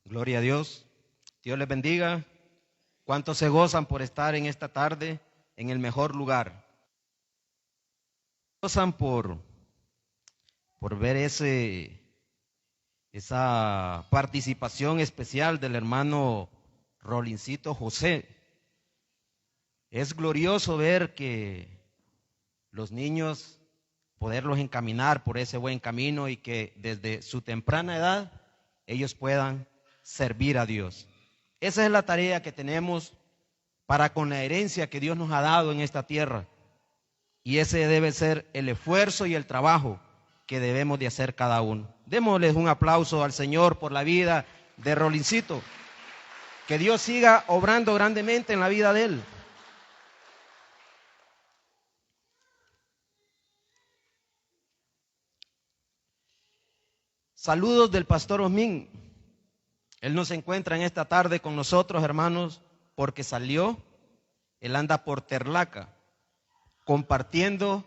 Gloria a Dios. Dios les bendiga. ¿Cuántos se gozan por estar en esta tarde en el mejor lugar? Gozan por ver esa participación especial del hermano Rolincito José. Es glorioso ver que los niños, poderlos encaminar por ese buen camino y que desde su temprana edad ellos puedan servir a Dios. Esa es la tarea que tenemos para con la herencia que Dios nos ha dado en esta tierra. Y ese debe ser el esfuerzo y el trabajo que debemos de hacer cada uno. Démosles un aplauso al Señor por la vida de Rolincito. Que Dios siga obrando grandemente en la vida de él. Saludos del pastor Osmín. Él no se encuentra en esta tarde con nosotros, hermanos, porque salió. Él anda por Terlaca, compartiendo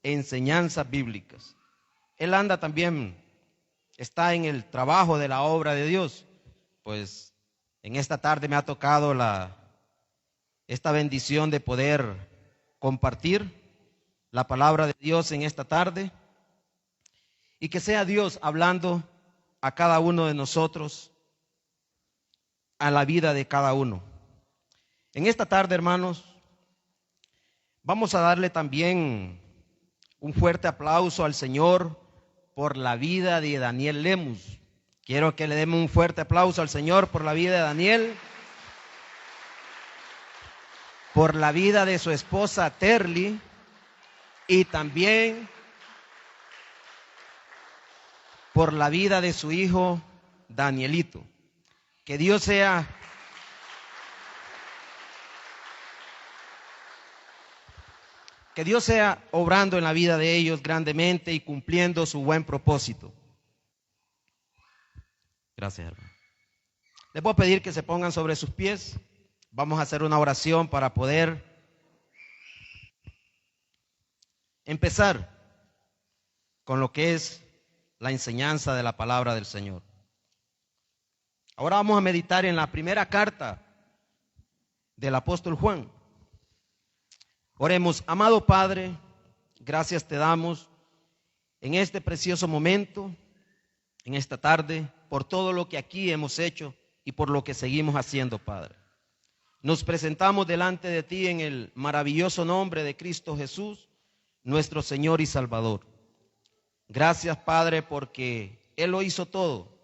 enseñanzas bíblicas. Él anda también, está en el trabajo de la obra de Dios. Pues en esta tarde me ha tocado esta bendición de poder compartir la palabra de Dios en esta tarde. Y que sea Dios hablando a cada uno de nosotros, a la vida de cada uno. En esta tarde, hermanos, vamos a darle también un fuerte aplauso al Señor por la vida de Daniel Lemus. Quiero que le demos un fuerte aplauso al Señor por la vida de Daniel, por la vida de su esposa Terly y también por la vida de su hijo Danielito. Que Dios sea obrando en la vida de ellos grandemente y cumpliendo su buen propósito. Gracias, hermano. Les voy a pedir que se pongan sobre sus pies. Vamos a hacer una oración para poder empezar con lo que es la enseñanza de la palabra del Señor. Ahora vamos a meditar en la primera carta del apóstol Juan. Oremos. Amado Padre, gracias te damos en este precioso momento, en esta tarde, por todo lo que aquí hemos hecho y por lo que seguimos haciendo, Padre. Nos presentamos delante de ti en el maravilloso nombre de Cristo Jesús, nuestro Señor y Salvador. Gracias, Padre, porque Él lo hizo todo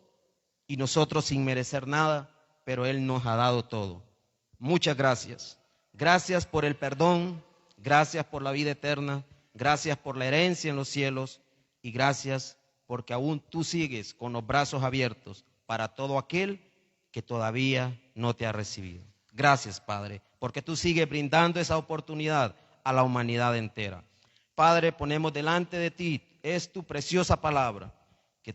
y nosotros sin merecer nada, pero Él nos ha dado todo. Muchas gracias. Gracias por el perdón, gracias por la vida eterna, gracias por la herencia en los cielos y gracias porque aún tú sigues con los brazos abiertos para todo aquel que todavía no te ha recibido. Gracias, Padre, porque tú sigues brindando esa oportunidad a la humanidad entera. Padre, ponemos delante de ti, es tu preciosa palabra, que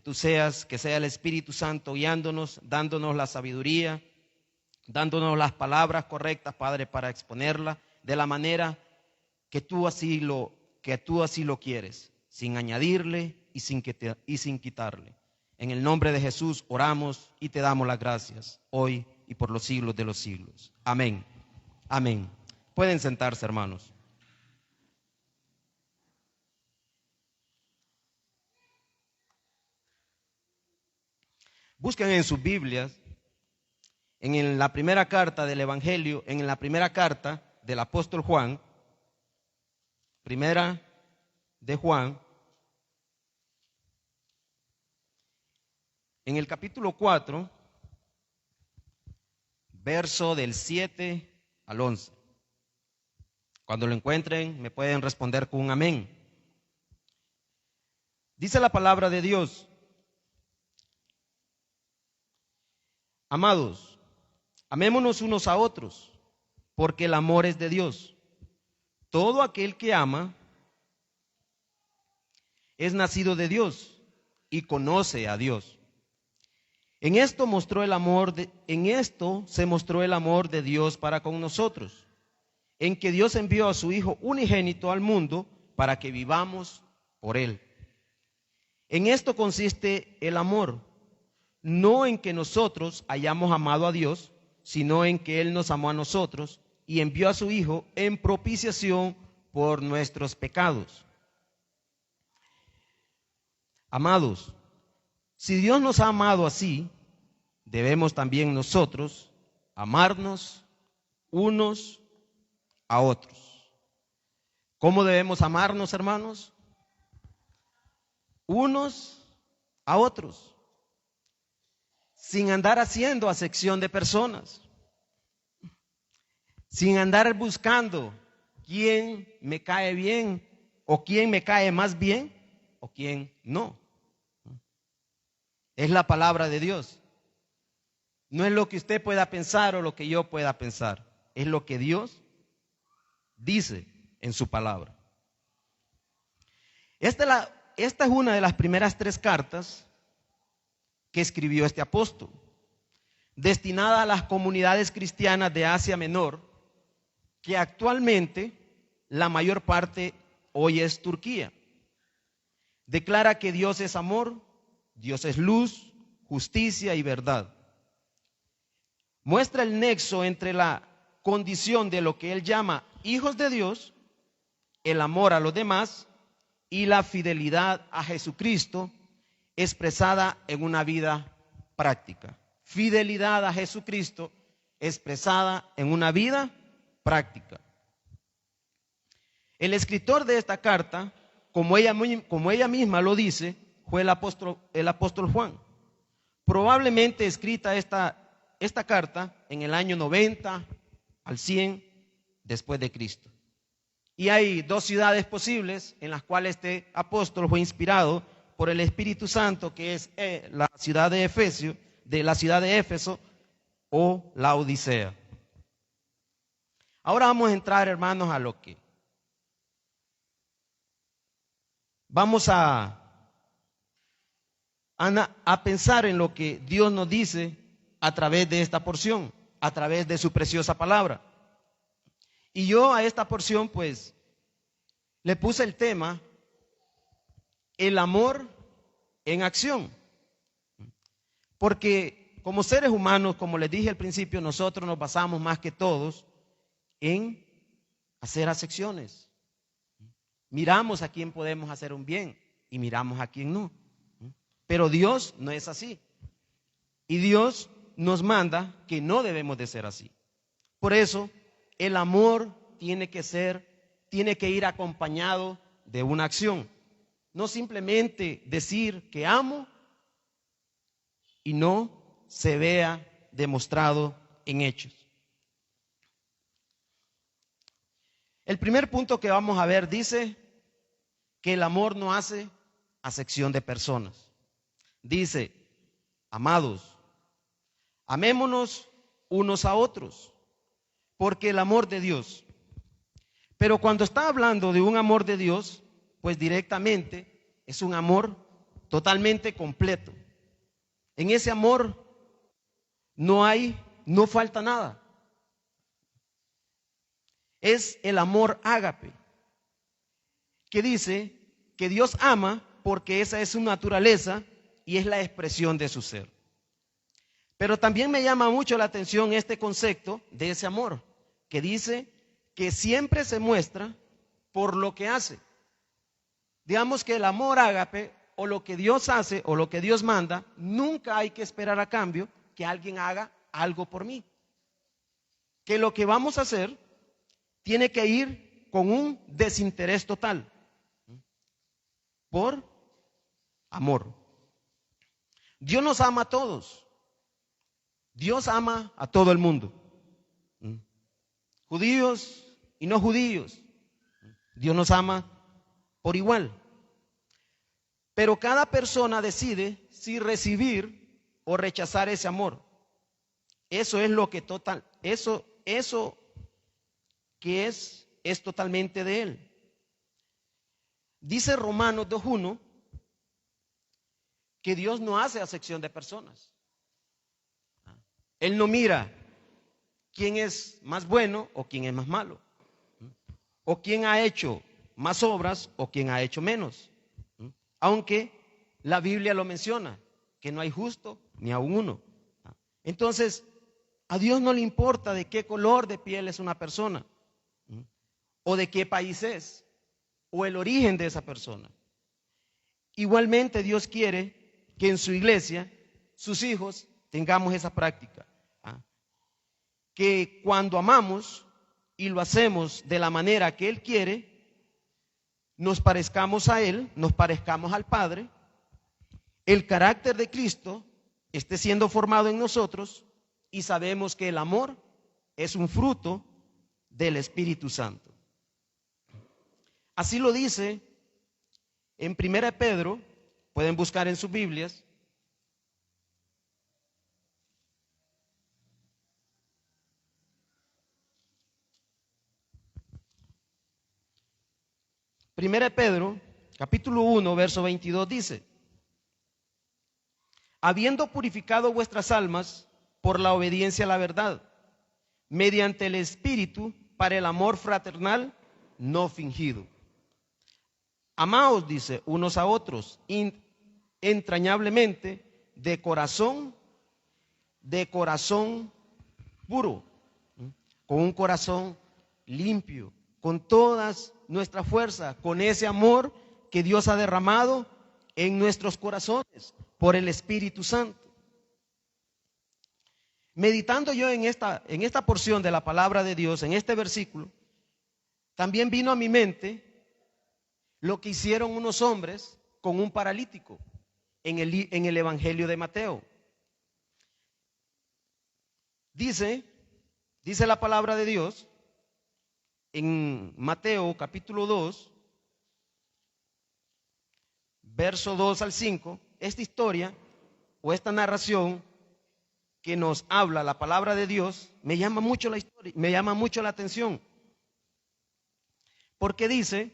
sea el Espíritu Santo guiándonos, dándonos la sabiduría, dándonos las palabras correctas, Padre, para exponerla de la manera que tú así lo quieres, sin añadirle y sin quitarle. En el nombre de Jesús oramos y te damos las gracias, hoy y por los siglos de los siglos. Amén. Amén. Pueden sentarse, hermanos. Busquen en sus Biblias, en la primera carta del Evangelio, en la primera carta del apóstol Juan, primera de Juan, en el capítulo 4, verso del 7 al 11. Cuando lo encuentren, me pueden responder con un amén. Dice la palabra de Dios: Amados, amémonos unos a otros, porque el amor es de Dios. Todo aquel que ama es nacido de Dios y conoce a Dios. En esto se mostró el amor de Dios para con nosotros, en que Dios envió a su Hijo unigénito al mundo para que vivamos por Él. En esto consiste el amor. no en que nosotros hayamos amado a Dios, sino en que Él nos amó a nosotros y envió a su Hijo en propiciación por nuestros pecados. Amados, si Dios nos ha amado así, debemos también nosotros amarnos unos a otros. ¿Cómo debemos amarnos, hermanos? Unos a otros, sin andar haciendo acepción de personas, sin andar buscando quién me cae bien o quién me cae más bien o quién no. Es la palabra de Dios. No es lo que usted pueda pensar o lo que yo pueda pensar. Es lo que Dios dice en su palabra. Esta es una de las primeras 3 cartas que escribió este apóstol, destinada a las comunidades cristianas de Asia Menor, que actualmente la mayor parte hoy es Turquía. Declara que Dios es amor, Dios es luz, justicia y verdad. Muestra el nexo entre la condición de lo que él llama hijos de Dios, el amor a los demás y la fidelidad a Jesucristo expresada en una vida práctica. Fidelidad a Jesucristo expresada en una vida práctica. El escritor de esta carta, como ella misma lo dice, fue el apóstol Juan. Probablemente escrita esta carta en el año 90 al 100 después de Cristo. Y hay 2 ciudades posibles en las cuales este apóstol fue inspirado por el Espíritu Santo, que es la ciudad de Éfeso o la Odisea. Ahora vamos a entrar, hermanos, a lo que vamos a pensar en lo que Dios nos dice a través de esta porción, a través de su preciosa palabra. Y yo a esta porción pues le puse el tema, el amor en acción. Porque como seres humanos, como les dije al principio, nosotros nos basamos más que todos en hacer acepciones. Miramos a quién podemos hacer un bien y miramos a quién no. Pero Dios no es así. Y Dios nos manda que no debemos de ser así. Por eso, el amor tiene que ir acompañado de una acción. No simplemente decir que amo y no se vea demostrado en hechos. El primer punto que vamos a ver dice que el amor no hace acepción de personas. Dice, amados, amémonos unos a otros, porque el amor de Dios. Pero cuando está hablando de un amor de Dios, pues directamente es un amor totalmente completo. En ese amor no falta nada. Es el amor ágape, que dice que Dios ama porque esa es su naturaleza y es la expresión de su ser. Pero también me llama mucho la atención este concepto de ese amor, que dice que siempre se muestra por lo que hace. Digamos que el amor ágape, o lo que Dios hace, o lo que Dios manda, nunca hay que esperar a cambio que alguien haga algo por mí. Que lo que vamos a hacer tiene que ir con un desinterés total, por amor. Dios nos ama a todos. Dios ama a todo el mundo. Judíos y no judíos. Dios nos ama por igual. Pero cada persona decide si recibir o rechazar ese amor. Eso es lo que eso que es totalmente de Él. Dice Romanos 2:1 que Dios no hace acepción de personas. Él no mira quién es más bueno o quién es más malo, o quién ha hecho más obras o quién ha hecho menos. Aunque la Biblia lo menciona, que no hay justo ni a uno. Entonces, a Dios no le importa de qué color de piel es una persona, o de qué país es, o el origen de esa persona. Igualmente Dios quiere que en su iglesia, sus hijos, tengamos esa práctica. Que cuando amamos y lo hacemos de la manera que Él quiere, nos parezcamos a Él, nos parezcamos al Padre, el carácter de Cristo esté siendo formado en nosotros y sabemos que el amor es un fruto del Espíritu Santo. Así lo dice en 1 Pedro, pueden buscar en sus Biblias, Primera Pedro, capítulo 1, verso 22 dice: habiendo purificado vuestras almas por la obediencia a la verdad, mediante el Espíritu, para el amor fraternal no fingido. Amaos, dice, unos a otros, entrañablemente, de corazón puro, con un corazón limpio, con todas nuestra fuerza, con ese amor que Dios ha derramado en nuestros corazones por el Espíritu Santo. Meditando yo en esta porción de la palabra de Dios, en este versículo, también vino a mi mente lo que hicieron unos hombres con un paralítico en el Evangelio de Mateo. Dice la palabra de Dios en Mateo capítulo 2, verso 2 al 5, esta historia o esta narración que nos habla la palabra de Dios, me llama mucho la historia, me llama mucho la atención. Porque dice,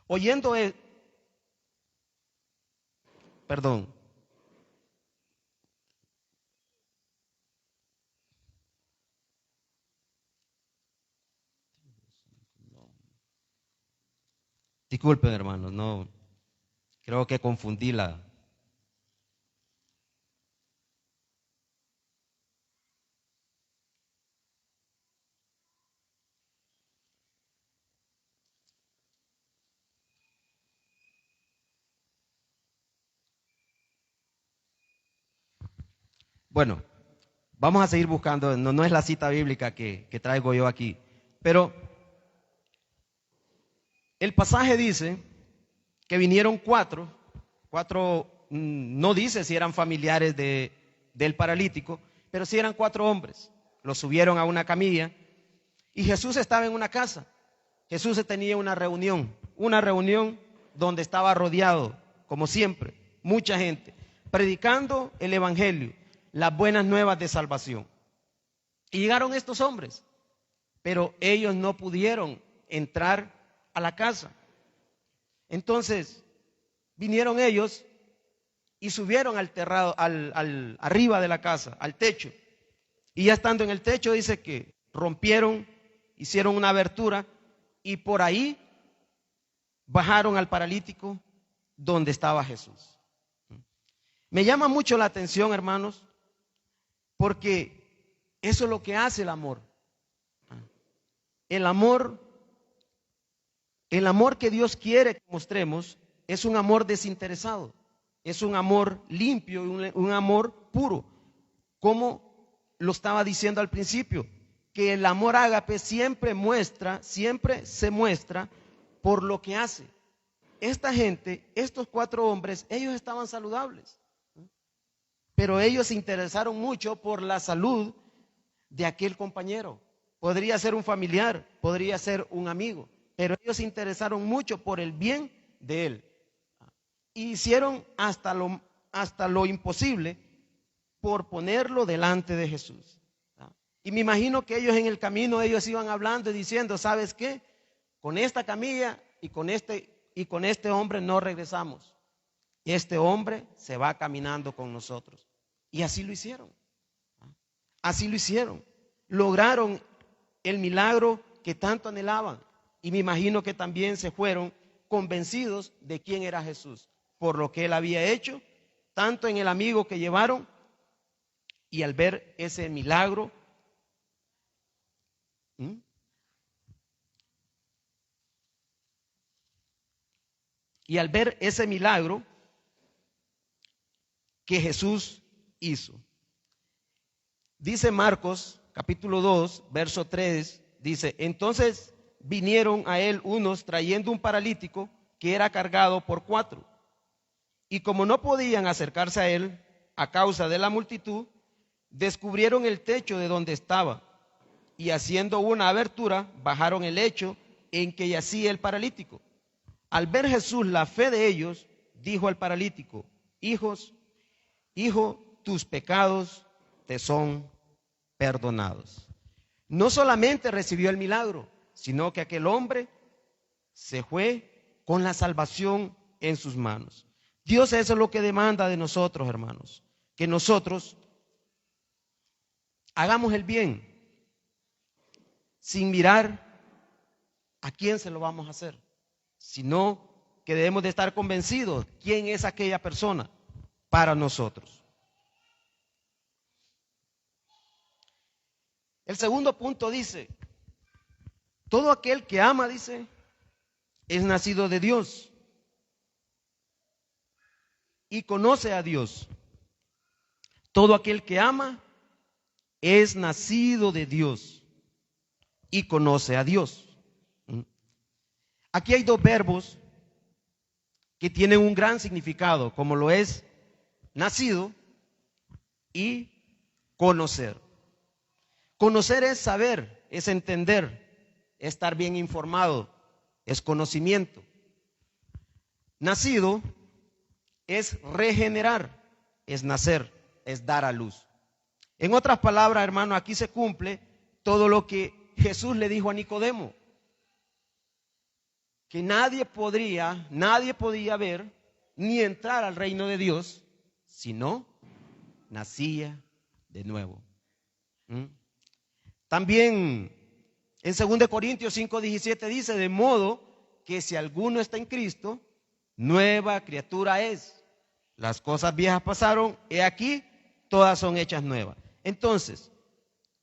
oyendo él, perdón, disculpen hermanos, no, creo que confundí la... Bueno, vamos a seguir buscando, no es la cita bíblica que traigo yo aquí, pero el pasaje dice que vinieron cuatro, no dice si eran familiares del paralítico, pero sí eran 4 hombres, los subieron a una camilla y Jesús estaba en una casa. Jesús tenía una reunión donde estaba rodeado, como siempre, mucha gente, predicando el evangelio, las buenas nuevas de salvación. Y llegaron estos hombres, pero ellos no pudieron entrar a la casa. Entonces, vinieron ellos y subieron al terrado, arriba de la casa, al techo. Y ya estando en el techo, dice que rompieron, hicieron una abertura y por ahí bajaron al paralítico donde estaba Jesús. Me llama mucho la atención, hermanos, porque eso es lo que hace el amor. El amor que Dios quiere que mostremos es un amor desinteresado, es un amor limpio, un amor puro. Como lo estaba diciendo al principio, que el amor ágape siempre se muestra por lo que hace. Esta gente, estos 4 hombres, ellos estaban saludables, pero ellos se interesaron mucho por la salud de aquel compañero. Podría ser un familiar, podría ser un amigo, pero ellos se interesaron mucho por el bien de él. Y hicieron hasta lo imposible por ponerlo delante de Jesús. Y me imagino que ellos en el camino, ellos iban hablando y diciendo, ¿sabes qué? Con esta camilla y con este hombre no regresamos. Este hombre se va caminando con nosotros. Y así lo hicieron. Así lo hicieron. Lograron el milagro que tanto anhelaban. Y me imagino que también se fueron convencidos de quién era Jesús. por lo que él había hecho, tanto en el amigo que llevaron, y al ver ese milagro, que Jesús hizo. Dice Marcos, capítulo 2, verso 3, dice, entonces vinieron a él unos trayendo un paralítico que era cargado por 4. Y como no podían acercarse a él a causa de la multitud, descubrieron el techo de donde estaba y haciendo una abertura, bajaron el lecho en que yacía el paralítico. Al ver Jesús la fe de ellos, dijo al paralítico, hijo, tus pecados te son perdonados. No solamente recibió el milagro, sino que aquel hombre se fue con la salvación en sus manos. Dios eso es lo que demanda de nosotros, hermanos, que nosotros hagamos el bien sin mirar a quién se lo vamos a hacer, sino que debemos de estar convencidos quién es aquella persona para nosotros. El segundo punto dice, todo aquel que ama, dice, es nacido de Dios y conoce a Dios. Todo aquel que ama es nacido de Dios y conoce a Dios. Aquí hay dos verbos que tienen un gran significado, como lo es nacido y conocer. Conocer es saber, es entender, es estar bien informado, es conocimiento. Nacido es regenerar, es nacer, es dar a luz. En otras palabras, hermano, aquí se cumple todo lo que Jesús le dijo a Nicodemo, que nadie podía ver ni entrar al reino de Dios si no nacía de nuevo. También en 2 Corintios 5:17 dice, de modo que si alguno está en Cristo, nueva criatura es. Las cosas viejas pasaron, he aquí, todas son hechas nuevas. Entonces,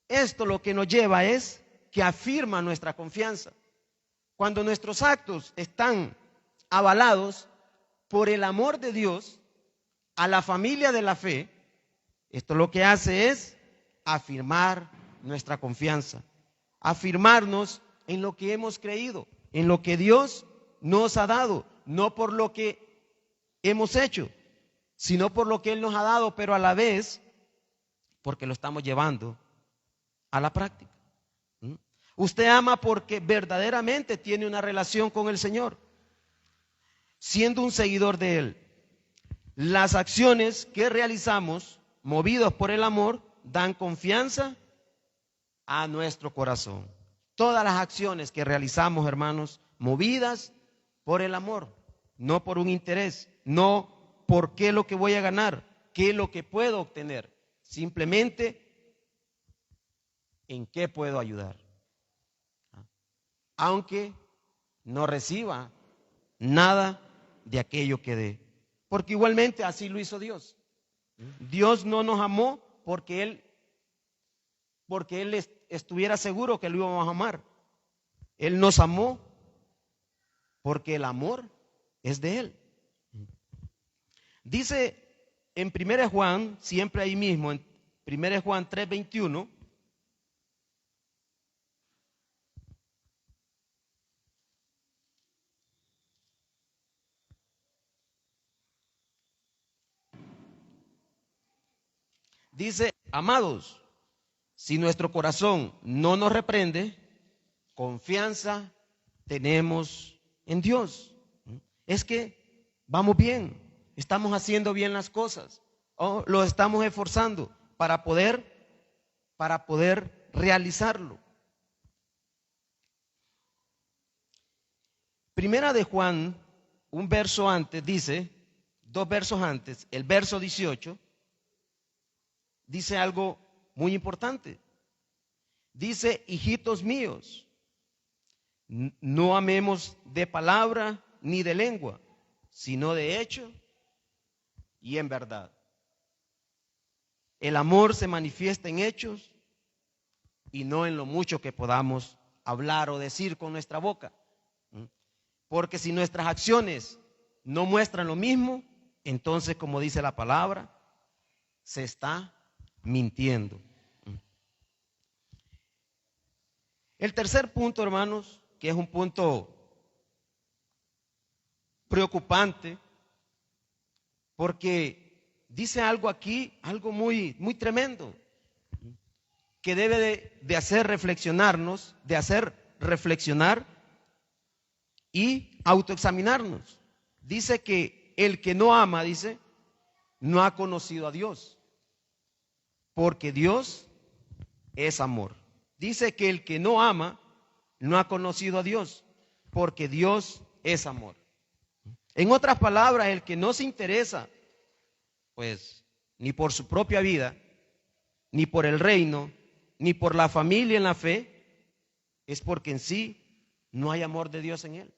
esto lo que nos lleva es que afirma nuestra confianza. Cuando nuestros actos están avalados por el amor de Dios a la familia de la fe, esto lo que hace es afirmar nuestra confianza, afirmarnos en lo que hemos creído, en lo que Dios nos ha dado, no por lo que hemos hecho, sino por lo que Él nos ha dado, pero a la vez porque lo estamos llevando a la práctica. Usted ama porque verdaderamente tiene una relación con el Señor, siendo un seguidor de Él. Las acciones que realizamos, movidos por el amor, dan confianza a nuestro corazón. Todas las acciones que realizamos, hermanos, movidas por el amor, no por un interés, no por qué es lo que voy a ganar, qué es lo que puedo obtener, simplemente en qué puedo ayudar. Aunque no reciba nada de aquello que dé. Porque igualmente así lo hizo Dios. Dios no nos amó porque Él estuviera seguro que lo íbamos a amar. Él nos amó porque el amor es de Él. Dice en 1 Juan, siempre ahí mismo, en 1 Juan 3:21, dice, amados, si nuestro corazón no nos reprende, confianza tenemos en Dios. Es que vamos bien, estamos haciendo bien las cosas, lo estamos esforzando para poder realizarlo. Primera de Juan, un verso antes dice, 2 versos antes, el verso 18, dice algo muy importante. Dice, hijitos míos, no amemos de palabra ni de lengua, sino de hecho y en verdad. El amor se manifiesta en hechos y no en lo mucho que podamos hablar o decir con nuestra boca. Porque si nuestras acciones no muestran lo mismo, entonces, como dice la palabra, se está mintiendo. El tercer punto, hermanos, que es un punto preocupante, porque dice algo aquí, algo muy, muy tremendo, que debe de hacer reflexionarnos, de hacer reflexionar y autoexaminarnos. Dice que el que no ama, dice, no ha conocido a Dios, porque Dios es amor. Dice que el que no ama no ha conocido a Dios, porque Dios es amor. En otras palabras, el que no se interesa, pues, ni por su propia vida, ni por el reino, ni por la familia en la fe, es porque en sí no hay amor de Dios en él.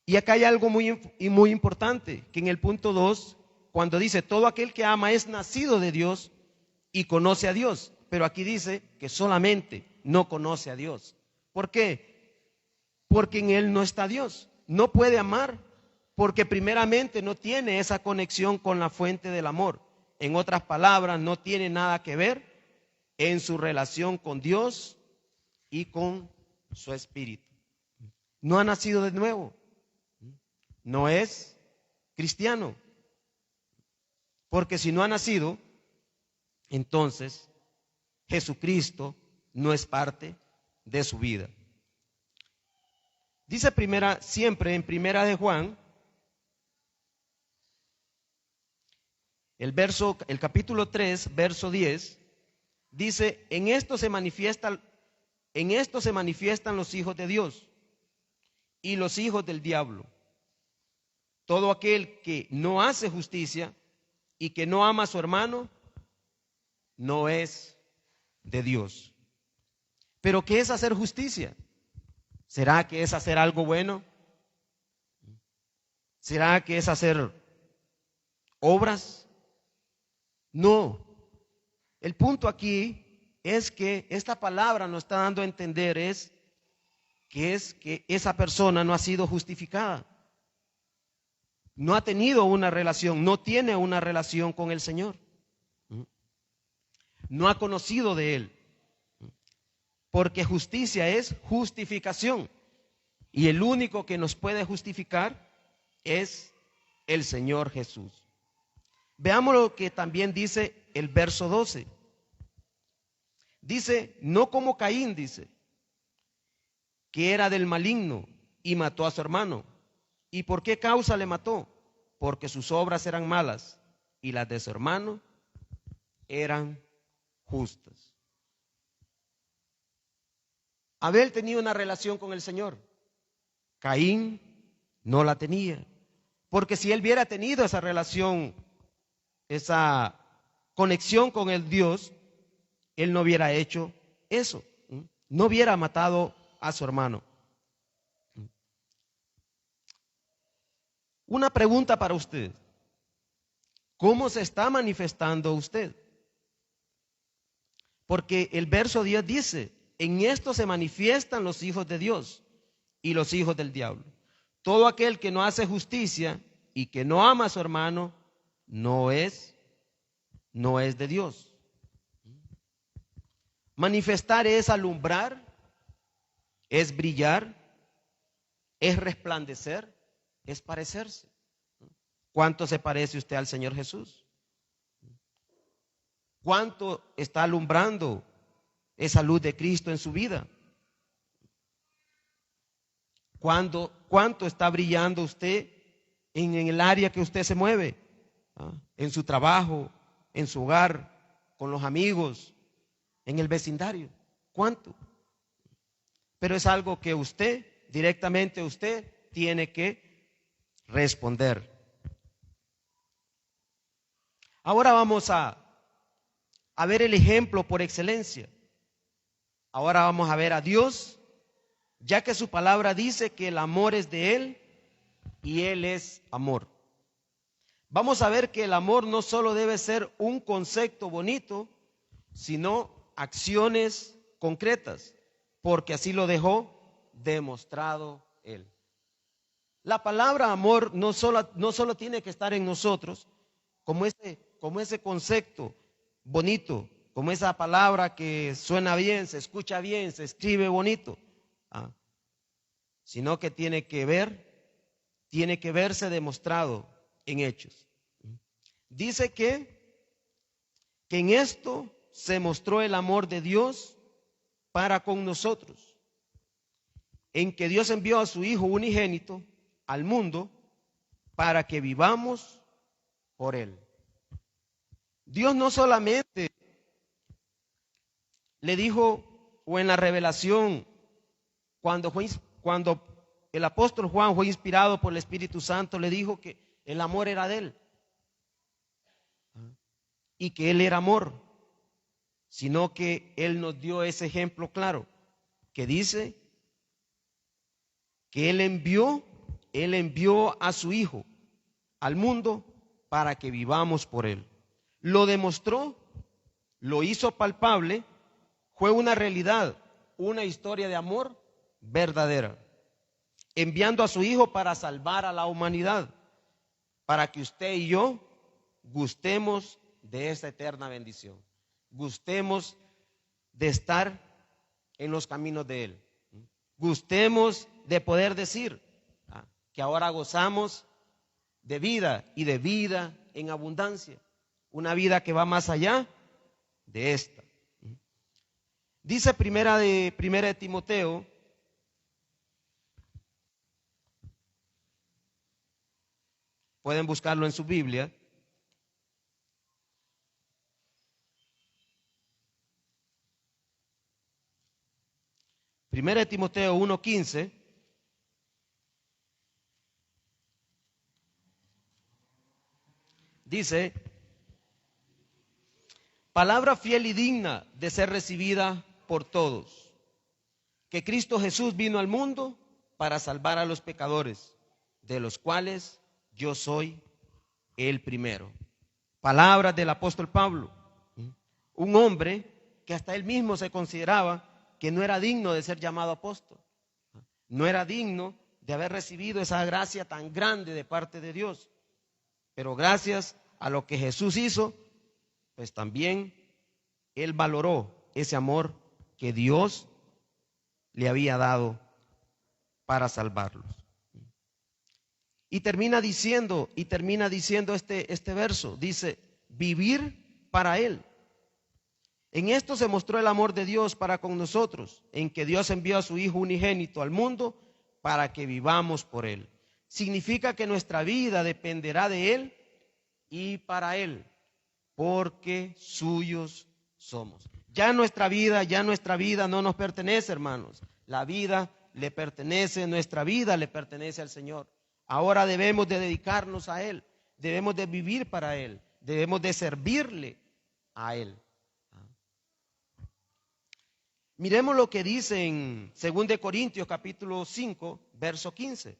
Y acá hay algo muy importante, que en el punto 2, cuando dice, todo aquel que ama es nacido de Dios y conoce a Dios. Pero aquí dice que solamente no conoce a Dios. ¿Por qué? Porque en él no está Dios. No puede amar porque primeramente no tiene esa conexión con la fuente del amor. En otras palabras, no tiene nada que ver en su relación con Dios y con su espíritu. No ha nacido de nuevo. No es cristiano. Porque si no ha nacido, entonces Jesucristo no es parte de su vida. Dice siempre en primera de Juan, el capítulo 3, verso 10, dice, en esto se manifiestan los hijos de Dios y los hijos del diablo. Todo aquel que no hace justicia y que no ama a su hermano, no es de Dios. ¿Pero qué es hacer justicia? ¿Será que es hacer algo bueno? ¿Será que es hacer obras? No. El punto aquí es que esta palabra nos está dando a entender es que esa persona no ha sido justificada. No ha tenido una relación, no tiene una relación con el Señor. No ha conocido de Él. Porque justicia es justificación. Y el único que nos puede justificar es el Señor Jesús. Veamos lo que también dice el verso 12. Dice, no como Caín, dice, que era del maligno y mató a su hermano. ¿Y por qué causa le mató? Porque sus obras eran malas y las de su hermano eran justas. Abel tenía una relación con el Señor. Caín no la tenía. Porque si él hubiera tenido esa relación, esa conexión con el Dios, él no hubiera hecho eso. No hubiera matado a su hermano. Una pregunta para usted. ¿Cómo se está manifestando usted? Porque el verso 10 dice, en esto se manifiestan los hijos de Dios y los hijos del diablo. Todo aquel que no hace justicia y que no ama a su hermano, no es de Dios. Manifestar es alumbrar, es brillar, es resplandecer, es parecerse. ¿Cuánto se parece usted al Señor Jesús? ¿Cuánto está alumbrando esa luz de Cristo en su vida? ¿Cuánto está brillando usted en el área que usted se mueve? En su trabajo, en su hogar, con los amigos, en el vecindario. ¿Cuánto? Pero es algo que usted, directamente usted, tiene que responder. Ahora vamos a ver el ejemplo por excelencia. Ahora vamos a ver a Dios, ya que su palabra dice que el amor es de Él, y Él es amor. Vamos a ver que el amor no solo debe ser un concepto bonito, sino acciones concretas, porque así lo dejó demostrado Él. La palabra amor no solo tiene que estar en nosotros como ese concepto bonito, como esa palabra que suena bien, se escucha bien, se escribe bonito, sino que tiene que verse demostrado en hechos. Dice que en esto se mostró el amor de Dios para con nosotros, en que Dios envió a su Hijo unigénito al mundo para que vivamos por Él. Dios no solamente le dijo, o en la revelación, cuando el apóstol Juan fue inspirado por el Espíritu Santo, le dijo que el amor era de Él y que Él era amor, sino que Él nos dio ese ejemplo claro, que dice que Él envió a su Hijo al mundo para que vivamos por Él. Lo demostró, lo hizo palpable, fue una realidad, una historia de amor verdadera, enviando a su Hijo para salvar a la humanidad, para que usted y yo gustemos de esta eterna bendición, gustemos de estar en los caminos de Él, gustemos de poder decir que ahora gozamos de vida y de vida en abundancia, una vida que va más allá de esta. Dice primera de Timoteo, pueden buscarlo en su Biblia, primera de Timoteo 1:15, dice: palabra fiel y digna de ser recibida por todos, que Cristo Jesús vino al mundo para salvar a los pecadores, de los cuales yo soy el primero. Palabras del apóstol Pablo, un hombre que hasta él mismo se consideraba que no era digno de ser llamado apóstol, no era digno de haber recibido esa gracia tan grande de parte de Dios, pero gracias a lo que Jesús hizo, pues también él valoró ese amor que Dios le había dado para salvarlos. Y termina diciendo este verso, dice: vivir para Él. En esto se mostró el amor de Dios para con nosotros, en que Dios envió a su Hijo unigénito al mundo para que vivamos por Él. Significa que nuestra vida dependerá de Él y para Él, porque suyos somos. Ya nuestra vida no nos pertenece, hermanos. La vida le pertenece, nuestra vida le pertenece al Señor. Ahora debemos de dedicarnos a Él, debemos de vivir para Él, debemos de servirle a Él. Miremos lo que dice en 2 Corintios capítulo 5, verso 15.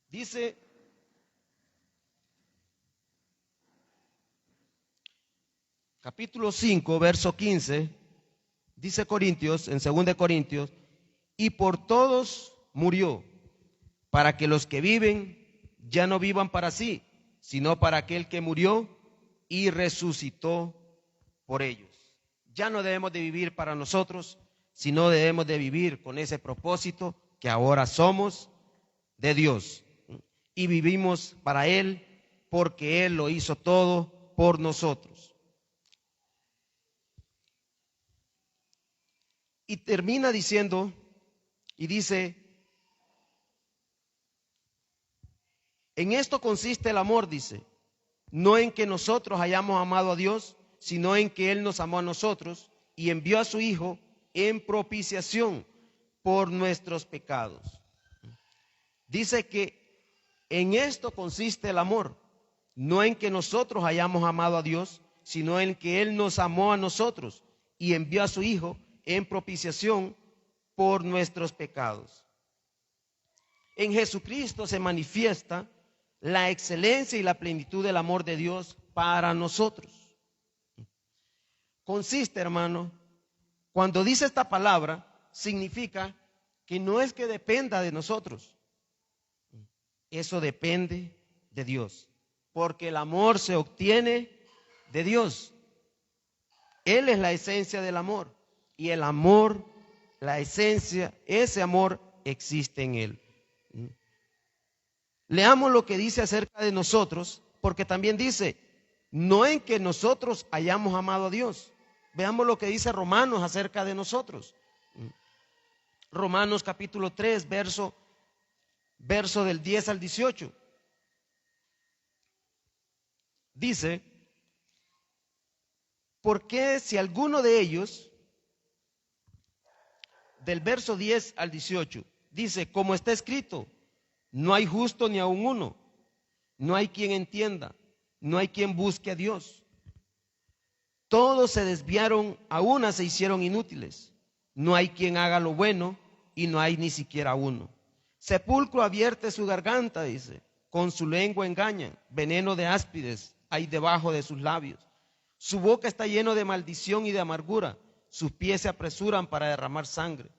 Dice: capítulo 5, verso 15, dice Corintios, en 2 Corintios: y por todos murió, para que los que viven ya no vivan para sí, sino para aquel que murió y resucitó por ellos. Ya no debemos de vivir para nosotros, sino debemos de vivir con ese propósito que ahora somos de Dios y vivimos para Él, porque Él lo hizo todo por nosotros. Y termina diciendo, y dice: en esto consiste el amor, dice, no en que nosotros hayamos amado a Dios, sino en que Él nos amó a nosotros y envió a su Hijo en propiciación por nuestros pecados. Dice que en esto consiste el amor, no en que nosotros hayamos amado a Dios, sino en que Él nos amó a nosotros y envió a su Hijo en propiciación por nuestros pecados. En Jesucristo se manifiesta la excelencia y la plenitud del amor de Dios para nosotros. Consiste, hermano, cuando dice esta palabra, significa que no es que dependa de nosotros. Eso depende de Dios, porque el amor se obtiene de Dios. Él es la esencia del amor, y el amor, la esencia, ese amor existe en Él. Leamos lo que dice acerca de nosotros, porque también dice, no en que nosotros hayamos amado a Dios. Veamos lo que dice Romanos acerca de nosotros. Romanos capítulo 3, verso del 10 al 18. Dice, porque si alguno de ellos, del verso 10 al 18, dice, como está escrito, no hay justo ni aun uno, no hay quien entienda, no hay quien busque a Dios. Todos se desviaron, a una se hicieron inútiles, no hay quien haga lo bueno y no hay ni siquiera uno. Sepulcro abierte su garganta, dice, con su lengua engañan, veneno de áspides hay debajo de sus labios. Su boca está llena de maldición y de amargura, sus pies se apresuran para derramar sangre.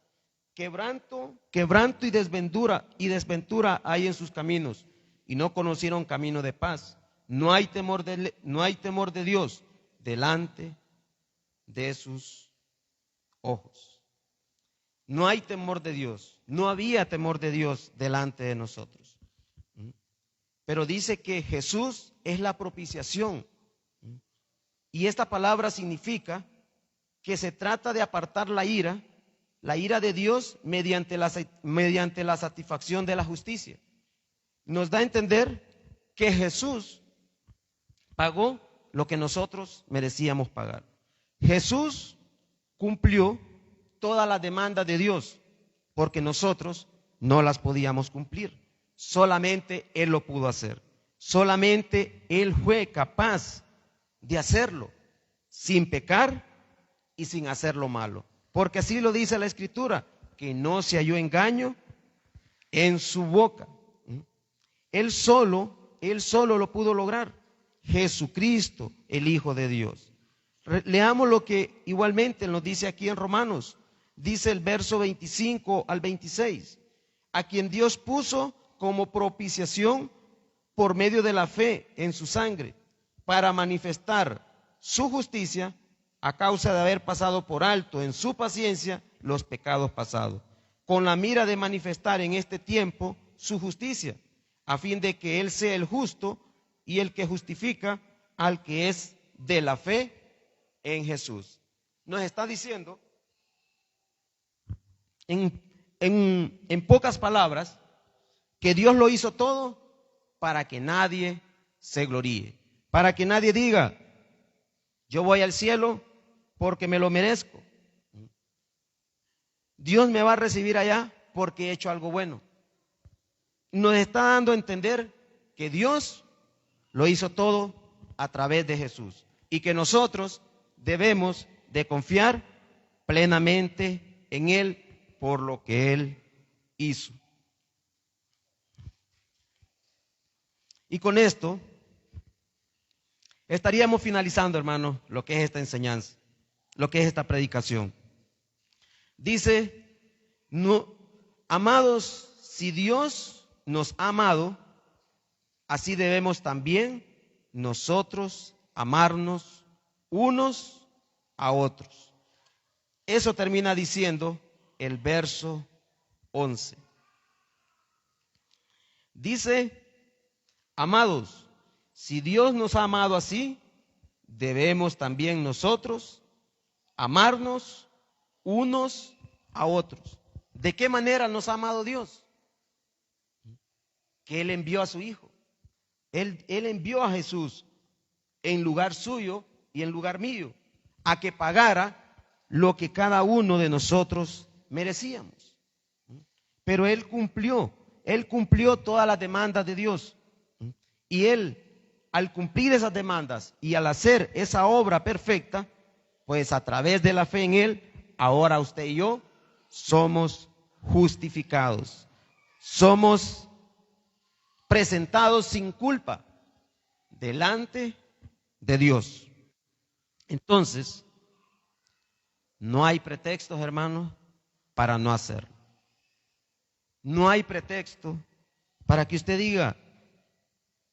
Quebranto y desventura hay en sus caminos, y no conocieron camino de paz. No hay temor de Dios delante de sus ojos. No hay temor de Dios, no había temor de Dios delante de nosotros. Pero dice que Jesús es la propiciación. Y esta palabra significa que se trata de apartar la ira de Dios mediante la satisfacción de la justicia. Nos da a entender que Jesús pagó lo que nosotros merecíamos pagar. Jesús cumplió todas las demandas de Dios, porque nosotros no las podíamos cumplir. Solamente Él lo pudo hacer. Solamente Él fue capaz de hacerlo sin pecar y sin hacer lo malo. Porque así lo dice la Escritura, que no se halló engaño en su boca. Él solo lo pudo lograr. Jesucristo, el Hijo de Dios. Leamos lo que igualmente nos dice aquí en Romanos. Dice el verso 25 al 26. A quien Dios puso como propiciación por medio de la fe en su sangre, para manifestar su justicia a causa de haber pasado por alto en su paciencia los pecados pasados, con la mira de manifestar en este tiempo su justicia, a fin de que Él sea el justo y el que justifica al que es de la fe en Jesús. Nos está diciendo, en pocas palabras, que Dios lo hizo todo para que nadie se gloríe, para que nadie diga, yo voy al cielo porque me lo merezco. Dios me va a recibir allá porque he hecho algo bueno. Nos está dando a entender que Dios lo hizo todo a través de Jesús y que nosotros debemos de confiar plenamente en Él por lo que Él hizo. Y con esto estaríamos finalizando, hermano, lo que es esta enseñanza, lo que es esta predicación. Dice, no, amados, si Dios nos ha amado, así debemos también nosotros amarnos unos a otros. Eso termina diciendo el verso 11. Dice, amados, si Dios nos ha amado así, debemos también nosotros amarnos unos a otros. ¿De qué manera nos ha amado Dios? Que Él envió a su Hijo. Él envió a Jesús en lugar suyo y en lugar mío, a que pagara lo que cada uno de nosotros merecíamos. Pero Él cumplió todas las demandas de Dios. Y Él al cumplir esas demandas y al hacer esa obra perfecta, pues a través de la fe en Él, ahora usted y yo somos justificados. Somos presentados sin culpa delante de Dios. Entonces, no hay pretextos, hermanos, para no hacerlo. No hay pretexto para que usted diga,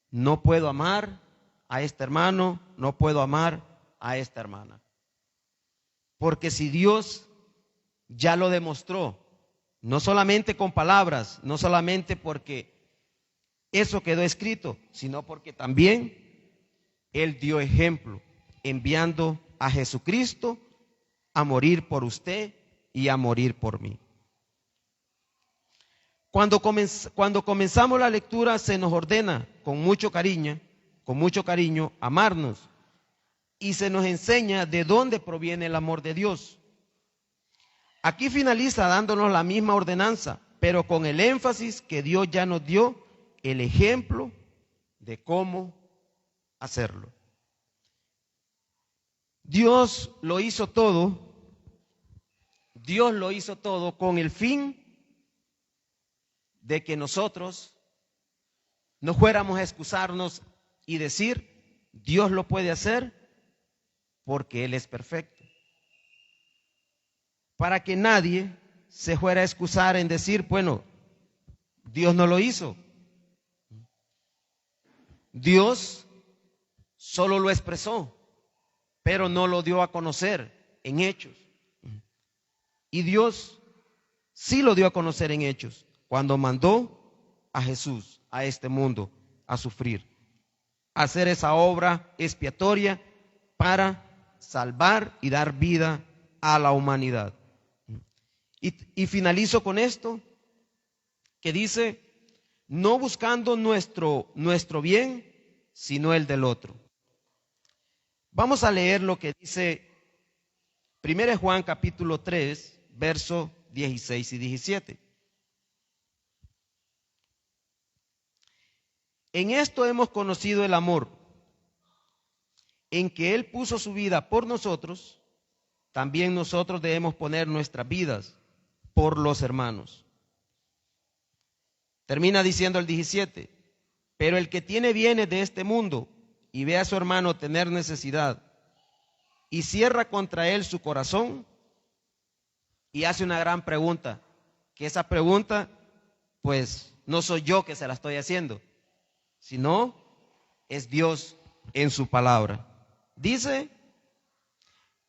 no puedo amar a este hermano, no puedo amar a esta hermana. Porque si Dios ya lo demostró, no solamente con palabras, no solamente porque eso quedó escrito, sino porque también Él dio ejemplo, enviando a Jesucristo a morir por usted y a morir por mí. Cuando comenzamos la lectura se nos ordena con mucho cariño, amarnos, y se nos enseña de dónde proviene el amor de Dios. Aquí finaliza dándonos la misma ordenanza, pero con el énfasis que Dios ya nos dio el ejemplo de cómo hacerlo. Dios lo hizo todo con el fin de que nosotros no fuéramos a excusarnos y decir, Dios lo puede hacer porque Él es perfecto. Para que nadie se fuera a excusar en decir, bueno, Dios no lo hizo. Dios solo lo expresó, pero no lo dio a conocer en hechos. Y Dios sí lo dio a conocer en hechos, cuando mandó a Jesús a este mundo a sufrir, a hacer esa obra expiatoria para salvar y dar vida a la humanidad. Y finalizo con esto, que dice, no buscando nuestro bien, sino el del otro. Vamos a leer lo que dice 1 Juan capítulo 3, versos 16 y 17. En esto hemos conocido el amor, en que Él puso su vida por nosotros, también nosotros debemos poner nuestras vidas por los hermanos. Termina diciendo el 17, pero el que tiene bienes de este mundo y ve a su hermano tener necesidad y cierra contra él su corazón y hace una gran pregunta, que esa pregunta pues no soy yo que se la estoy haciendo, sino es Dios en su palabra. Dice,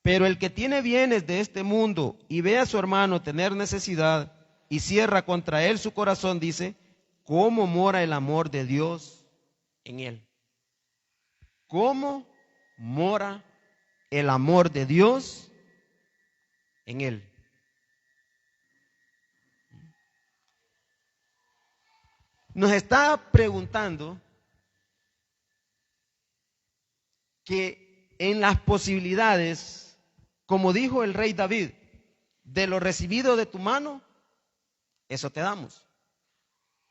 pero el que tiene bienes de este mundo y ve a su hermano tener necesidad y cierra contra él su corazón, dice, ¿cómo mora el amor de Dios en él? ¿Cómo mora el amor de Dios en él? Nos está preguntando que en las posibilidades, como dijo el rey David, de lo recibido de tu mano, eso te damos.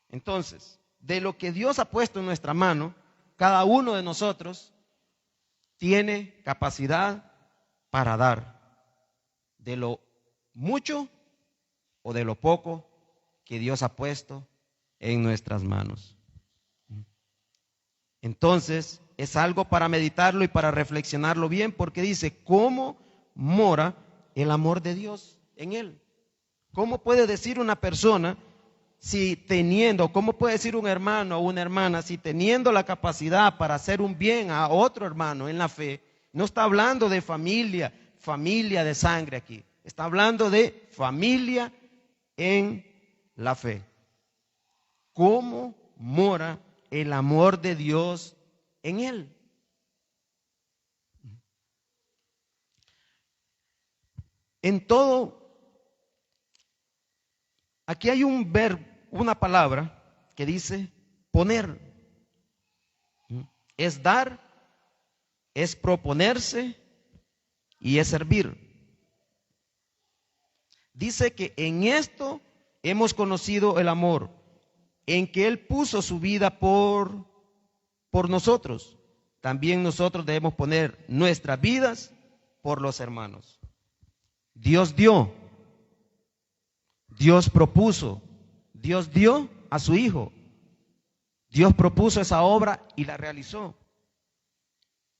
Entonces, de lo que Dios ha puesto en nuestra mano, cada uno de nosotros tiene capacidad para dar de lo mucho o de lo poco que Dios ha puesto en nuestras manos. Entonces, es algo para meditarlo y para reflexionarlo bien, porque dice, ¿cómo mora el amor de Dios en él? ¿Cómo puede decir una persona cómo puede decir un hermano o una hermana, si teniendo la capacidad para hacer un bien a otro hermano en la fe, no está hablando de familia de sangre aquí, está hablando de familia en la fe? ¿Cómo mora el amor de Dios en él? En todo, aquí hay un verbo, una palabra que dice poner. Es dar, es proponerse y es servir. Dice que en esto hemos conocido el amor, en que Él puso su vida por nosotros. también nosotros debemos poner nuestras vidas por los hermanos. Dios dio, Dios propuso, Dios dio a su Hijo. Dios propuso esa obra y la realizó.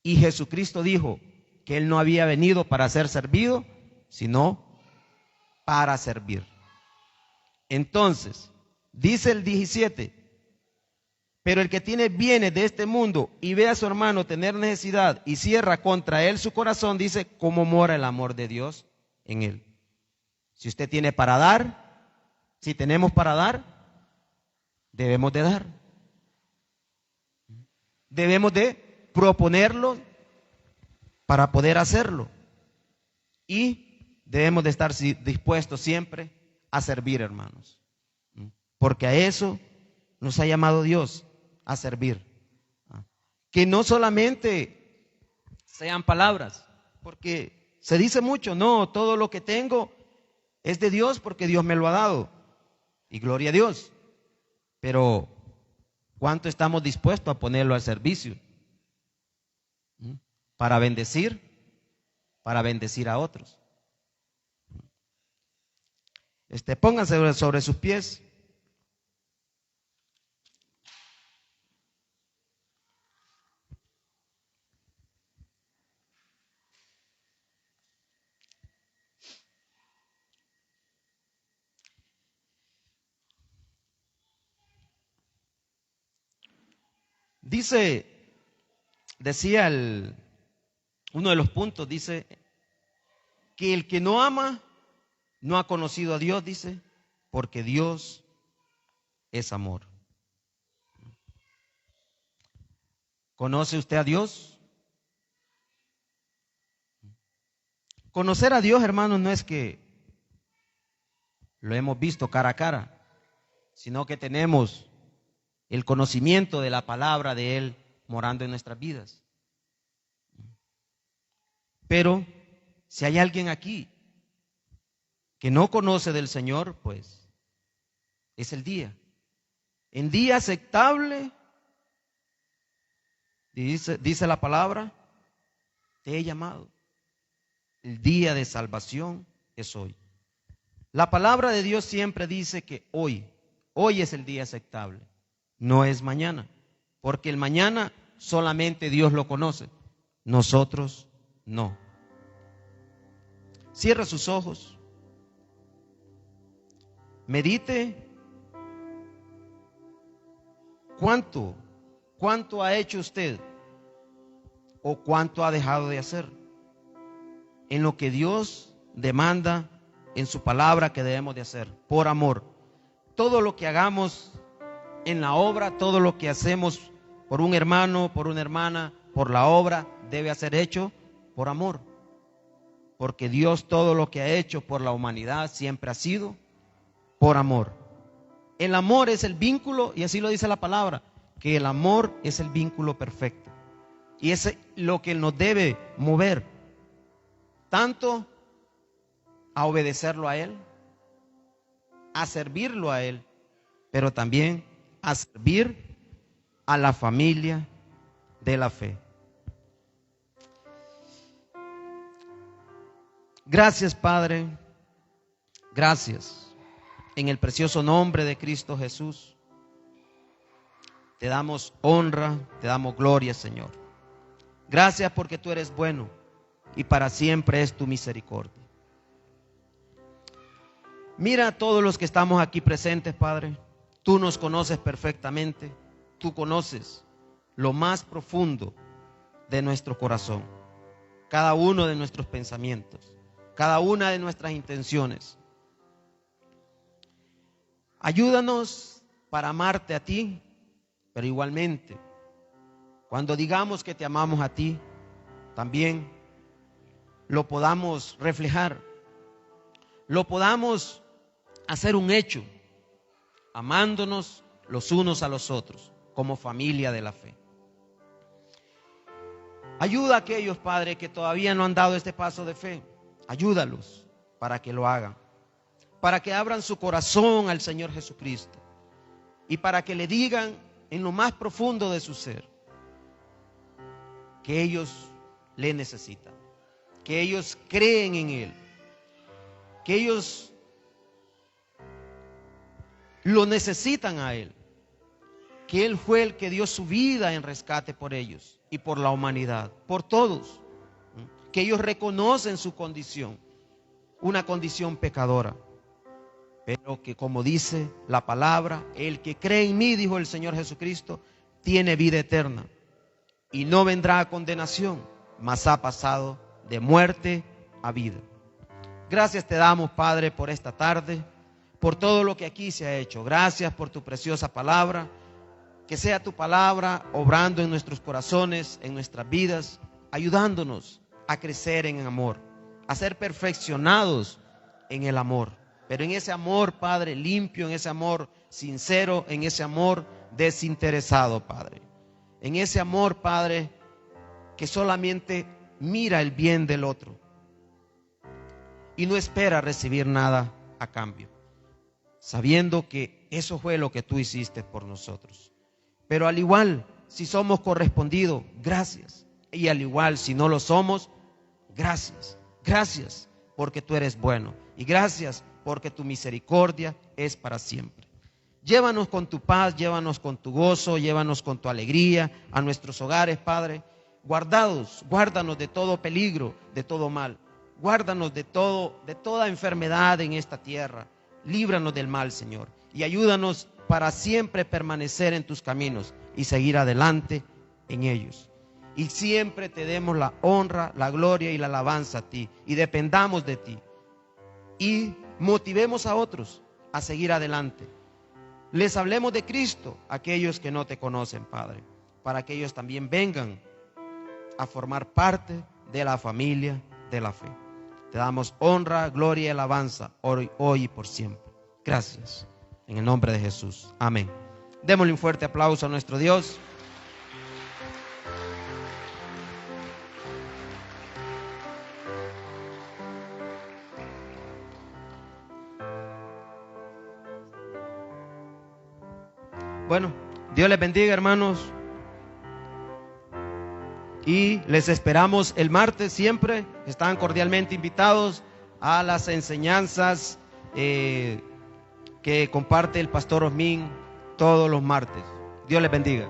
Y Jesucristo dijo que Él no había venido para ser servido, sino para servir. Entonces, dice el 17, pero el que tiene bienes de este mundo y ve a su hermano tener necesidad y cierra contra él su corazón, dice, ¿cómo mora el amor de Dios en él? Si usted tiene para dar, si tenemos para dar, debemos de dar. Debemos de proponerlo para poder hacerlo. Y debemos de estar dispuestos siempre a servir, hermanos. Porque a eso nos ha llamado Dios, a servir. Que no solamente sean palabras, porque se dice mucho, no, todo lo que tengo es de Dios porque Dios me lo ha dado. Y gloria a Dios. Pero ¿cuánto estamos dispuestos a ponerlo al servicio? Para bendecir a otros. Pónganse sobre sus pies. Decía uno de los puntos, dice que el que no ama no ha conocido a Dios, dice, porque Dios es amor. ¿Conoce usted a Dios? Conocer a Dios, hermanos, no es que lo hemos visto cara a cara, sino que tenemos el conocimiento de la palabra de Él morando en nuestras vidas. Pero si hay alguien aquí que no conoce del Señor, pues es el día. En día aceptable, dice la palabra, te he llamado. El día de salvación es hoy. La palabra de Dios siempre dice que hoy es el día aceptable, no es mañana, porque el mañana solamente Dios lo conoce, nosotros no. Cierra sus ojos, medite cuánto ha hecho usted o cuánto ha dejado de hacer en lo que Dios demanda en su palabra que debemos de hacer, por amor. Todo lo que hagamos en la obra, todo lo que hacemos por un hermano, por una hermana, por la obra, debe ser hecho por amor. Porque Dios todo lo que ha hecho por la humanidad siempre ha sido por amor. El amor es el vínculo, y así lo dice la palabra, que el amor es el vínculo perfecto. Y es lo que nos debe mover, tanto a obedecerlo a Él, a servirlo a Él, pero también a servir a la familia de la fe. Gracias, Padre, gracias. En el precioso nombre de Cristo Jesús, te damos honra, te damos gloria, Señor. Gracias porque tú eres bueno y para siempre es tu misericordia. Mira a todos los que estamos aquí presentes, Padre. Tú nos conoces perfectamente. Tú conoces lo más profundo de nuestro corazón, cada uno de nuestros pensamientos, cada una de nuestras intenciones. Ayúdanos para amarte a ti, pero igualmente, cuando digamos que te amamos a ti, también lo podamos reflejar, lo podamos hacer un hecho, amándonos los unos a los otros, como familia de la fe. Ayuda a aquellos, Padre, que todavía no han dado este paso de fe. Ayúdalos para que lo hagan, para que abran su corazón al Señor Jesucristo y para que le digan en lo más profundo de su ser: que ellos le necesitan, que ellos creen en Él, que ellos lo necesitan a Él, que Él fue el que dio su vida en rescate por ellos y por la humanidad, por todos, que ellos reconocen su condición, una condición pecadora, pero que, como dice la palabra, el que cree en mí, dijo el Señor Jesucristo, tiene vida eterna y no vendrá a condenación, mas ha pasado de muerte a vida. Gracias te damos, Padre, por esta tarde, por todo lo que aquí se ha hecho. Gracias por tu preciosa palabra. Que sea tu palabra obrando en nuestros corazones, en nuestras vidas, ayudándonos a crecer en amor, a ser perfeccionados en el amor. Pero en ese amor, Padre, limpio, en ese amor sincero, en ese amor desinteresado, Padre. En ese amor, Padre, que solamente mira el bien del otro y no espera recibir nada a cambio, sabiendo que eso fue lo que tú hiciste por nosotros. Pero al igual, si somos correspondidos, gracias. Y al igual, si no lo somos, gracias. Gracias porque tú eres bueno. Y gracias porque tu misericordia es para siempre. Llévanos con tu paz, llévanos con tu gozo, llévanos con tu alegría a nuestros hogares, Padre. Guárdanos de todo peligro, de todo mal. Guárdanos de toda enfermedad en esta tierra. Líbranos del mal, Señor. Y ayúdanos para siempre permanecer en tus caminos y seguir adelante en ellos. Y siempre te demos la honra, la gloria y la alabanza a ti. Y dependamos de ti. Y motivemos a otros a seguir adelante. Les hablemos de Cristo a aquellos que no te conocen, Padre, para que ellos también vengan a formar parte de la familia de la fe. Te damos honra, gloria y alabanza hoy y por siempre. Gracias. En el nombre de Jesús. Amén. Démosle un fuerte aplauso a nuestro Dios. Bueno, Dios les bendiga, hermanos. Y les esperamos el martes siempre. Están cordialmente invitados a las enseñanzas que comparte el pastor Osmin todos los martes. Dios les bendiga.